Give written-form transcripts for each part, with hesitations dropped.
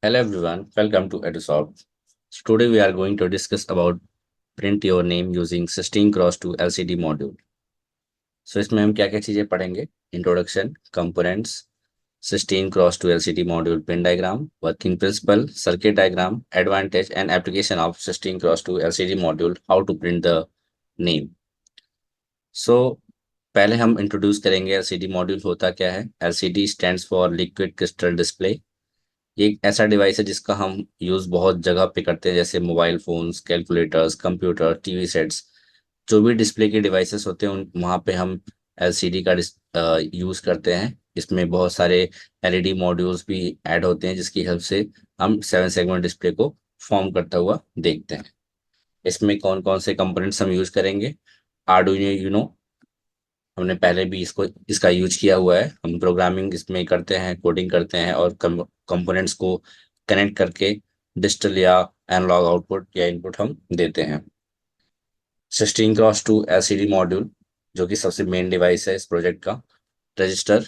Hello everyone, welcome to EDUSOFT. Today we are going to discuss about print your name using 16 cross 2 LCD module. इसमें हम क्या क्या चीजें पढ़ेंगे? Introduction, components, 16 cross 2 LCD module pin diagram, working principle, circuit diagram, advantage and application of 16 cross 2 LCD module, how to print the name. सो पहले हम introduce करेंगे LCD module होता क्या है। LCD stands for liquid crystal display. ये एक ऐसा device है जिसका हम यूज़ बहुत जगह पे करते हैं, जैसे mobile phones, calculators, computer, TV sets. जो भी डिस्प्ले के डिवाइसेस होते हैं उन वहाँ पे हम एलसीडी का यूज़ करते हैं। इसमें बहुत सारे एलईडी मॉड्यूल्स भी ऐड होते हैं जिसकी हेल्प से हम 7 सेगमेंट डिस्प्ले को फॉर्म करता हुआ देखते हैं। इसमें कौन कौन से कंपोनेंट्स हम यूज़ करेंगे? आर्डुइनो यूनो, हमने पहले भी इसका यूज किया हुआ है। हम प्रोग्रामिंग इसमें करते हैं, कोडिंग करते हैं और कंपोनेंट्स को कनेक्ट करके डिजिटल या एनालॉग आउटपुट या इनपुट हम देते हैं। 16x2 एलसीडी मॉड्यूल, जो कि सबसे मेन डिवाइस है इस प्रोजेक्ट का, register,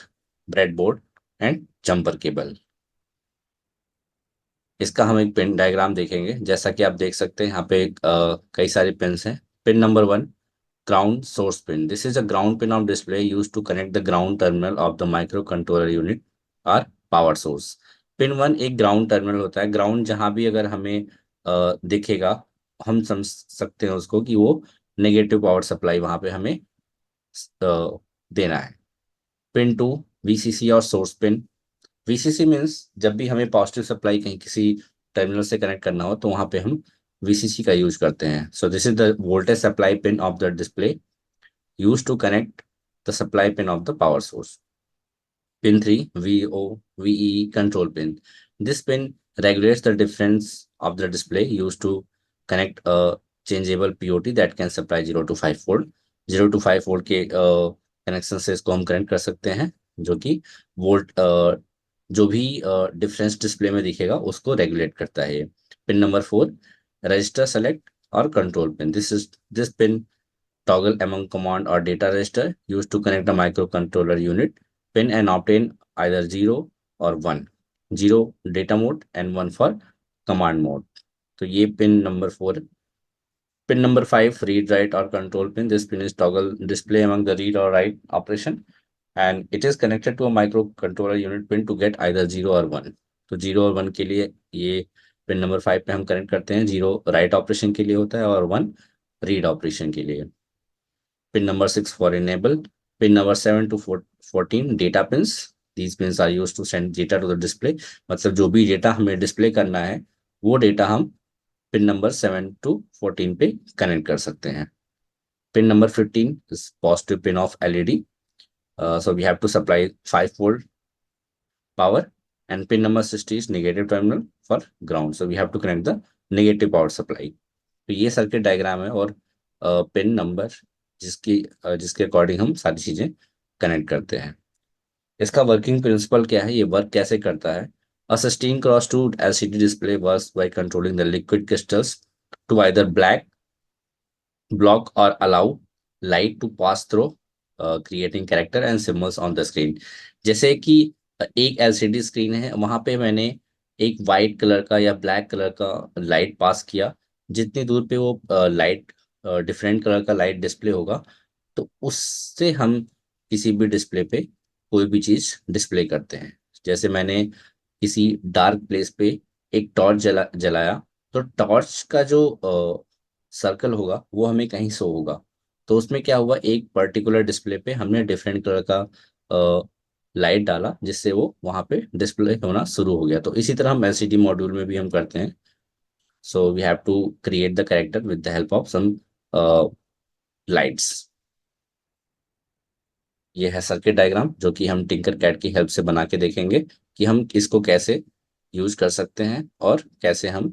breadboard and jumper cable. इसका हम एक पिन डायग्राम देखेंगे। जैसा कि आप देख सकते हैं यहाँ पे कई सारे पिन्स हैं। Pin number 1, ground source pin. This is a ground pin of display used to connect the ground terminal of the microcontroller unit or power source. Pin 1 एक ग्राउंड टर्मिनल होता है। ग्राउंड जहां भी अगर हमें दिखेगा, हम समझ सकते हैं उसको कि वो नेगेटिव पावर सप्लाई वहां पे हमें देना है। पिन 2, वीसीसी और सोर्स पिन। वीसीसी मीन्स जब भी हमें पॉजिटिव सप्लाई कहीं किसी टर्मिनल से कनेक्ट करना हो तो वहां पे हम वीसीसी का यूज करते हैं। So this is the voltage supply pin of the display used to connect the supply pin of the power source. Pin 3, VE control pin. This pin regulates the difference of the display used to connect a changeable POT that can supply 0 to 5 volt. 0 to 5 volt के connection से इसको हम connect कर सकते हैं, जो कि volt जो भी डिफरेंस डिस्प्ले में दिखेगा उसको रेगुलेट करता है। पिन नंबर 4, रजिस्टर सेलेक्ट और control pin. This pin toggle among command or data register used to connect the microcontroller unit pin and obtain either 0 or 1, 0 data mode and 1 for command mode। तो ये pin number 4। Pin number 5, read write or control pin। This pin is toggle display among the read or write operation and it is connected to a microcontroller unit pin to get either 0 or 1। तो 0 और 1 के लिए ये pin number 5 पे हम connect करते हैं। 0 write operation के लिए होता है और 1 रीड ऑपरेशन के लिए। Pin number 6 for enable. Pin number 7 to 14 data pins. These pins are used to send data to the display। मतलब जो भी डेटा हमें डिस्प्ले करना है वो डेटा हम पिन नंबर 7 to 14 पे कनेक्ट कर सकते हैं। Pin number 15 is positive pin of LED। So we have to supply 5 volt power and pin number 60 is negative terminal for ground। So we have to connect the negative power supply। तो ये circuit diagram है और pin number जिसके according हम सारी चीजें connect करते हैं। इसका वर्किंग प्रिंसिपल क्या है, ये वर्क कैसे करता है? A 16x2 LCD display works by controlling the liquid crystals to either block or allow light to pass through, creating character and symbols on the screen। जैसे कि एक एलसीडी स्क्रीन है, वहां पे मैंने एक वाइट कलर का या ब्लैक कलर का लाइट पास किया। जितनी दूर पे वो लाइट डिफरेंट कलर का लाइट डिस्प्ले होगा तो उससे हम किसी भी डिस्प्ले पे कोई भी चीज डिस्प्ले करते हैं। जैसे मैंने किसी डार्क प्लेस पे एक टॉर्च जलाया तो टॉर्च का जो सर्कल होगा वो हमें कहीं शो होगा। तो उसमें क्या हुआ, एक पर्टिकुलर डिस्प्ले पे हमने डिफरेंट कलर का लाइट डाला जिससे वो वहां पे डिस्प्ले होना शुरू हो गया। तो इसी तरह हम एलसीडी मॉड्यूल में भी हम करते हैं। So we have to create the character with the help of some lights. ये है सर्किट डायग्राम जो कि हम टिंकर कैड की हेल्प से बना के देखेंगे कि हम इसको कैसे यूज कर सकते हैं और कैसे हम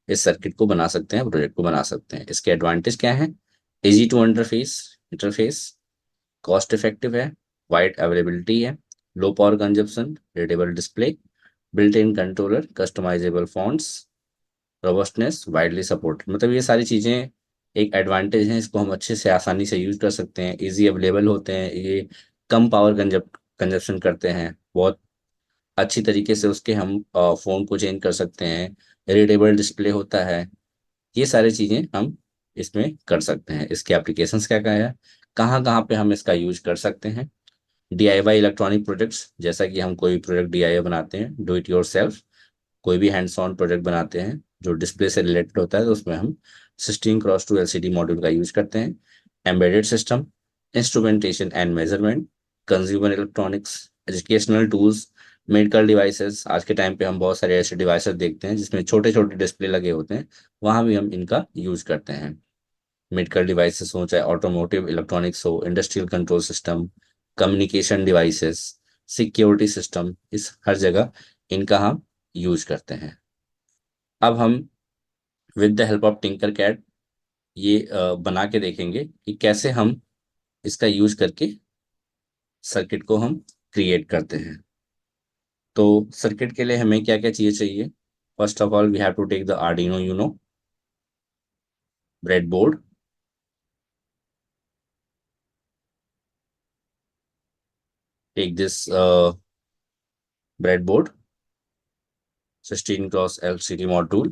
इस सर्किट को बना सकते हैं, प्रोजेक्ट को बना सकते हैं। इसके एडवांटेज क्या है? Easy to interface, cost effective है, वाइड अवेलेबिलिटी है, low power consumption, readable display, built in controller, customisable fonts, robustness, widely support. मतलब ये सारी चीजें एक एडवांटेज हैं। इसको हम अच्छे से आसानी से यूज कर सकते हैं, इजी अवेलेबल होते हैं, ये कम पावर कंजप्शन करते हैं, बहुत अच्छी तरीके से उसके हम फ़ोन को चेंज कर सकते हैं, रीडेबल डिस्प्ले होता है। ये सारी चीज़ें हम इसमें कर सकते हैं। इसके एप्लीकेशंस क्या क्या है, कहाँ कहाँ पे हम इसका यूज कर सकते हैं। डीआईवाई इलेक्ट्रॉनिक प्रोजेक्ट्स, जैसा कि हम कोई प्रोजेक्ट डीआईवाई बनाते हैं, डू इट योरसेल्फ, कोई भी हैंड्स ऑन प्रोजेक्ट बनाते हैं जो डिस्प्ले से रिलेटेड होता है, तो उसमें हम 16x2 एलसीडी मॉड्यूल का यूज करते हैं। Embedded system, instrumentation and measurement, consumer electronics, educational tools, medical devices. आज के टाइम पे हम बहुत सारे ऐसे डिवाइसेस देखते हैं जिसमें छोटे छोटे डिस्प्ले लगे होते हैं, वहाँ भी हम इनका यूज करते हैं। मेडिकल डिवाइसेस हो, चाहे ऑटोमोटिव इलेक्ट्रॉनिक्स हो, industrial control system, communication devices, security system, इस हर जगह इनका हम यूज करते हैं। अब हम with the help of Tinkercad ये बना के देखेंगे कि कैसे हम इसका यूज करके सर्किट को हम क्रिएट करते हैं। तो सर्किट के लिए हमें क्या क्या चीज़ें चाहिए। First of all we have to take the Arduino Uno, breadboard, take this breadboard, 16 cross LCD module.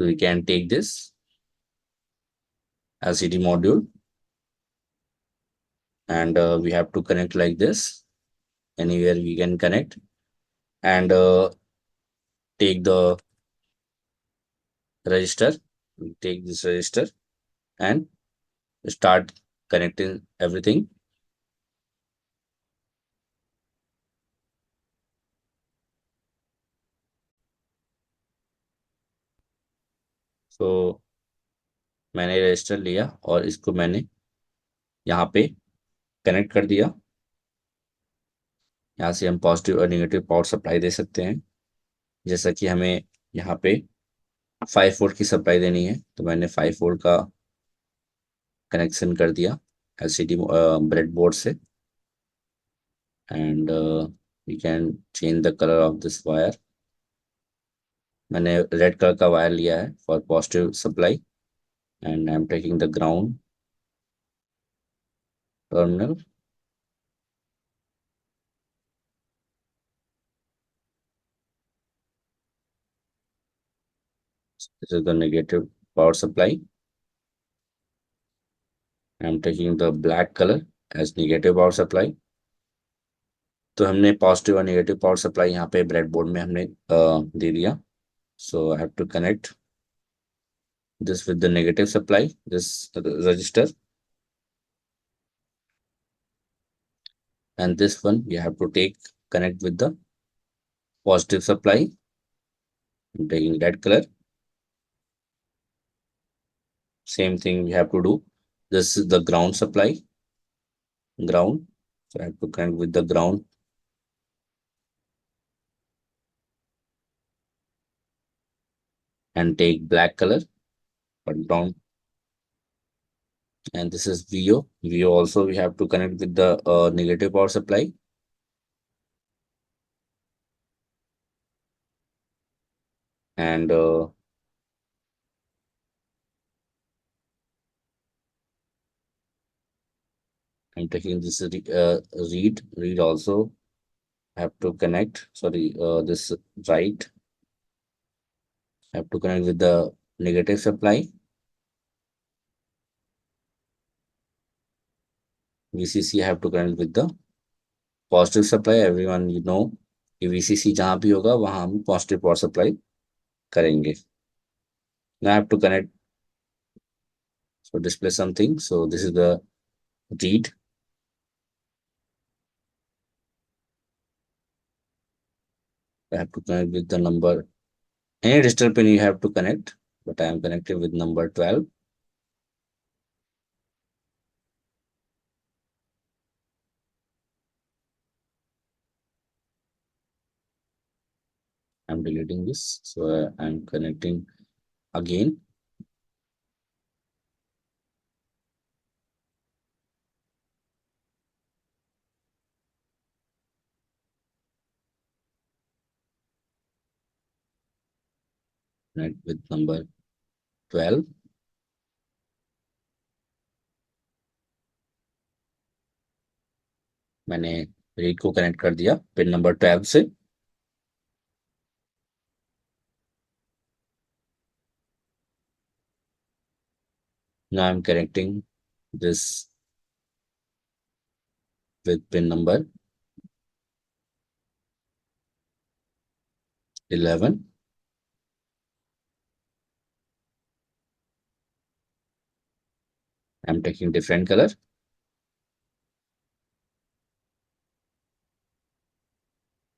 So we can take this LCD module and we have to connect like this. Anywhere we can connect and take the register. We take this register and start connecting everything. So मैंने register लिया और इसको मैंने यहाँ पे connect कर दिया। यहाँ से हम पॉजिटिव और नेगेटिव पावर सप्लाई दे सकते हैं। जैसा कि हमें यहाँ पे 5 वोल्ट की सप्लाई देनी है, तो मैंने 5 वोल्ट का कनेक्शन कर दिया एलसीडी ब्रेड बोर्ड से। And we can change the colour of this wire. मैंने रेड कलर का वायर लिया है for positive supply and I am taking the ground terminal. This is the negative power supply. I am taking the black colour as negative power supply. तो हमने positive और negative power supply यहाँ पे bread board में हमने दे दिया। So I have to connect this with the negative supply, this resistor, and this one we have to take connect with the positive supply. I'm taking red color. Same thing we have to do. This is the ground supply, ground. So I have to connect with the ground and take black color for ground. And this is VO. VO also we have to connect with the negative power supply. And I'm taking this read also have to connect. Sorry, this right have to connect with the negative supply. VCC have to connect with the positive supply. Everyone you know कि VCC जहाँ भी होगा वहाँ हम positive power supply करेंगे। Now I have to connect, so display something. So this is the read. I have to connect with the number. Any digital pin you have to connect, but I am connected with number 12. I'm deleting this, so I'm connecting again. Connect with number 12. मैंने read को connect कर दिया pin number 12 से। Now I'm connecting this with pin number 11. I'm taking different color.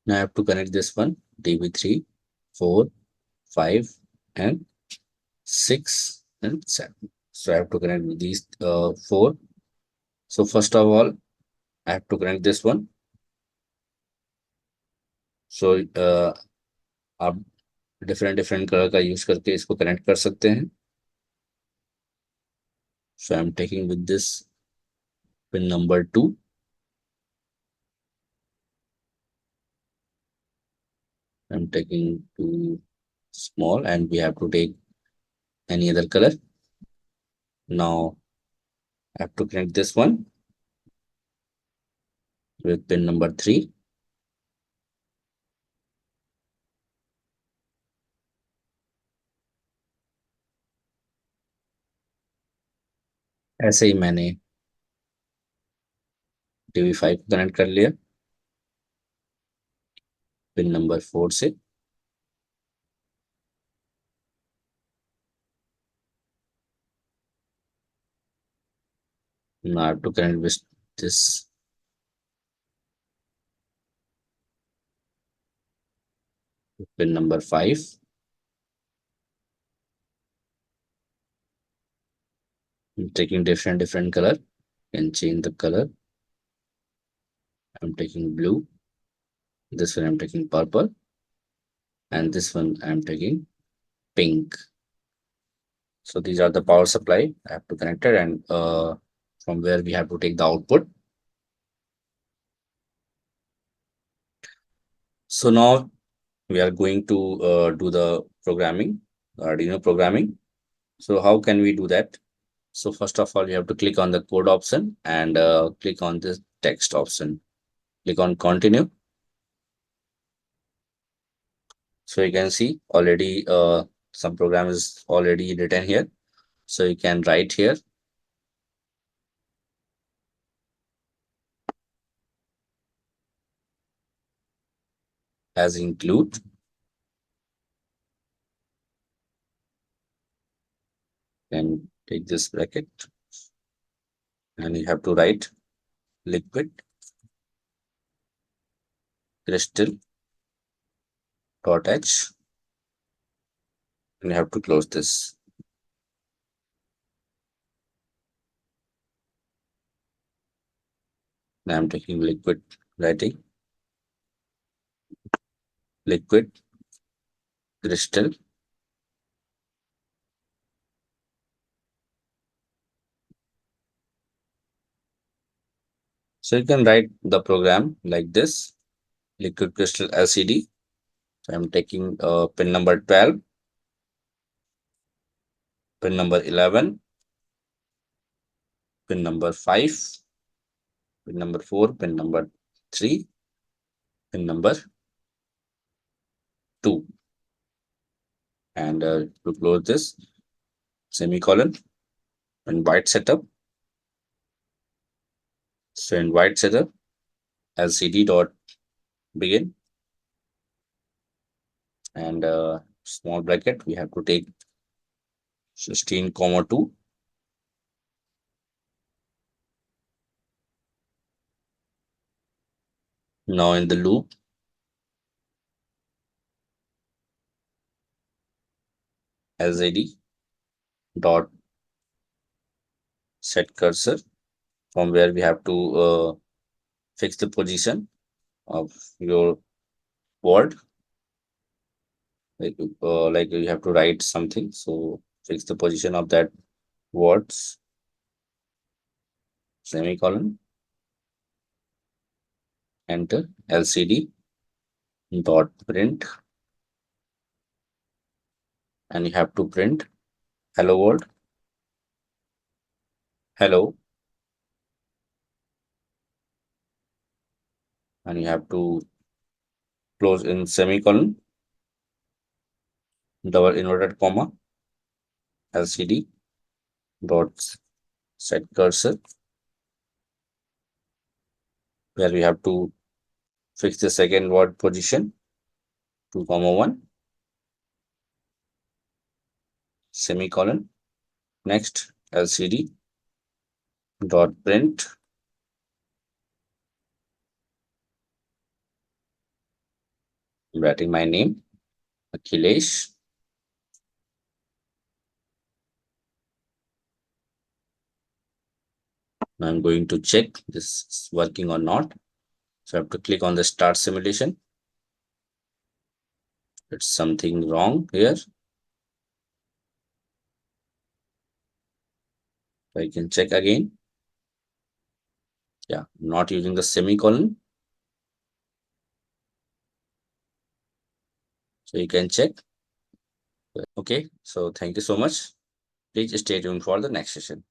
Now I have to connect this one, DB3, 4, 5, and 6, and 7. So I have to connect with these four. So first of all, I have to connect this one. So आप different colour का use करके इसको connect कर सकते हैं. So I'm taking with this pin number 2. I'm taking too small, and we have to take any other color. Now I have to connect this one with pin number 3. ऐसे ही मैंने TV5 को connect कर लिया pin number 4 से. Now I have to connect with this pin number 5. I'm taking different color. Can change the color. I'm taking blue. This one I'm taking purple, and this one I'm taking pink. So these are the power supply I have to connect it, and from where we have to take the output. So now we are going to do the programming, Arduino programming. So how can we do that? So first of all, you have to click on the code option and click on this text option. Click on continue. So you can see already some program is already written here. So you can write here as include. Then take this bracket and you have to write liquid crystal dot h, and you have to close this. Now I'm taking liquid, writing liquid crystal. So you can write the program like this, liquid crystal LCD. So I'm taking pin number 12, pin number 11, pin number 5, pin number 4, pin number 3, pin number 2. And to close this, semicolon, and white setup. So in white setup, LCD dot begin, and small bracket, we have to take 16,2. Now in the loop, LCD dot set cursor, from where we have to fix the position of your word. Like you have to write something, so fix the position of that words, semicolon, enter. LCD dot print, and you have to print hello world, hello. and you have to close in semicolon, double inverted comma, LCD dot set cursor, where we have to fix the second word position 2 comma 1 semicolon. Next, LCD dot print writing my name Akhilesh. I'm going to check this is working or not. So I have to click on the start simulation. It's something wrong here. I can check again. Yeah, not using the semicolon. So you can check. Okay, so thank you so much. Please stay tuned for the next session.